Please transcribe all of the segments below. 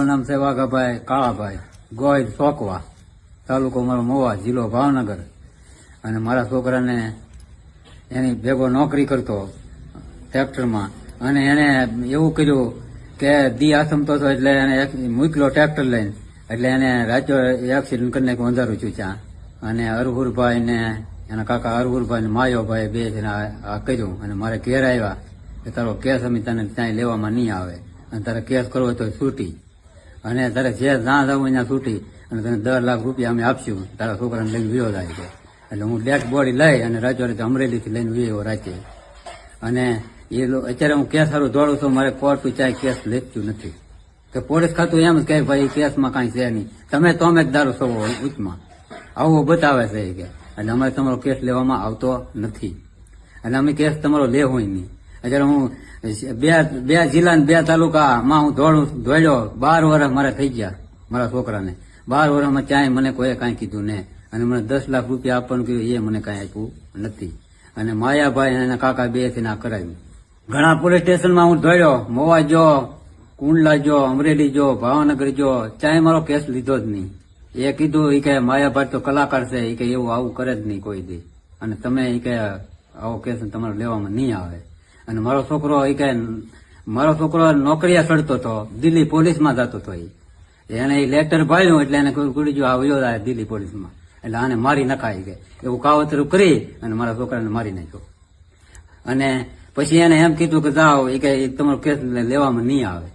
નામ છે વાઘાભાઈ કાળાભાઈ ગોહિલ સોકવા, તાલુકો મારો મોવા, જિલ્લો ભાવનગર. અને મારા છોકરાને એની ભેગો નોકરી કરતો ટ્રેક્ટરમાં, અને એને એવું કર્યું કે દી આસમતો હતો એટલે એને મૂકલો ટ્રેક્ટર લઈને, એટલે એને રાત્રે એક્સિડન્ટ કરી નાખ્યું અંધારું ચૂચા. અને અરહુરભાઈ ને એના કાકા અરહુરભાઈ ને માયોભાઈ બે જણા આ કર્યું. અને મારે ઘેર આવ્યા કે તારો કેસ અમે તને ત્યાં લેવામાં નહીં આવે, અને તારે કેસ કરવો તો છૂટી, અને તારે જે જ્યાં જવું ત્યાં છૂટી, અને તને 10 લાખ રૂપિયા અમે આપશું, તારા છોકરાને લઈને વિરોધ આવી છે. એટલે હું ડેડ બોડી લઈ અને રાજવાડી અમરેલીથી લઈને વિયો રાતે. અને અત્યારે હું કેસ સારું દોડું છું, મારે કોર્ટ ચાય કેસ લેતું નથી, કે પોલીસ ખાતું એમ જ કહે ભાઈ કેસમાં કાંઈ છે નહીં, તમે તોમે જ દારૂ છો ઉચ્ચમાં, આવું બતાવે છે કે. એટલે અમારે તમારો કેસ લેવામાં આવતો નથી, અને અમે કેસ તમારો લેવું નહીં. અત્યારે હું બે જિલ્લા ને 2 તાલુકામાં હું દોડ્યો 12 વર્ષ મારે થઈ ગયા મારા છોકરાને. 12 વર્ષમાં ચાય મને કોઈ કાંઈ કીધું નહીં, અને મને 10 લાખ રૂપિયા આપવાનું કીધું એ મને કાંઈ આપ્યું નથી. અને માયાભાઈ અને કાકા બે થી ના કરાવ્યું. ઘણા પોલીસ સ્ટેશનમાં હું દોડ્યો, મોવા જો, કુંડલા જો, અમરેલી જો, ભાવનગર જો, ચાય મારો કેસ લીધો જ નહીં. એ કીધું એ કે માયાભાઈ તો કલાકાર છે, એ કે એવું આવું કરે જ નહીં કોઈ દી, અને તમે એ કે આવો કેસ તમારે લેવામાં નહીં આવે. અને મારો છોકરો નોકરીએ ચડતો હતો, દિલ્હી પોલીસમાં જતો હતો. એને એ લેટર ભાળ્યું એટલે એને કુડી જો આવ્યો દિલ્હી પોલીસમાં, એટલે આને મારી નખાય કે એવું કાવતરું કરી અને મારા છોકરાને મારી નાખ્યો. અને પછી એને એમ કીધું કે જાઓ, એ કે તમારો કેસ લેવામાં નહીં આવે.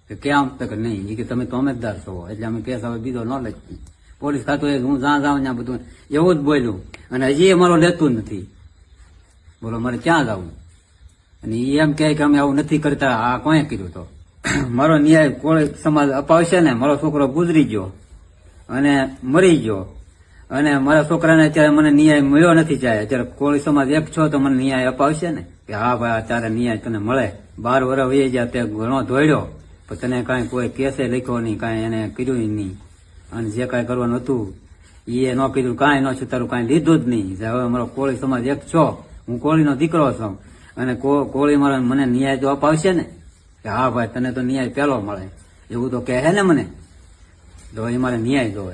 કે કેમ તો કે નહીં, એ કે તમે તો અમેજદાર છો, એટલે અમે કેસ હવે બીજો ન લખી. પોલીસ ખાતું હું જ્યાં જાઉં ત્યાં બધું એવું જ બોલ્યું, અને હજી એ મારો લેતું જ નથી. બોલો મારે ક્યાં જવું? અને એ એમ કહે કે અમે આવું નથી કરતા, આ કોણે કીધું? તો મારો ન્યાય કોઈ સમાજ અપાવશે ને? મારો છોકરો ગુજરી ગયો અને મરી ગયો, અને મારા છોકરાને અત્યારે મને ન્યાય મળ્યો નથી. ચાહે અત્યારે કોળી સમાજ એક છો તો મને ન્યાય અપાવશે ને? કે હા ભાઈ અત્યારે ન્યાય તને મળે. 12 વર્ષ વહી ગયા, તે ઘણો દોડ્યો, પણ તને કાંઈ કોઈ કેસે લખ્યો નહીં, કાંઈ એને કર્યું નહીં, અને જે કાંઈ કરવાનું હતું એ ન કીધું, કાંઈ ન છે, તારું કાંઈ લીધું જ નહીં. હવે મારો કોળી સમાજ એક છો, હું કોળીનો દીકરો છું, અને કોળી મારો મને ન્યાય તો અપાવશે ને? કે હા ભાઈ તને તો ન્યાય પેલો મળે, એવું તો કહે ને મને, તો એ મારે ન્યાય જોવે.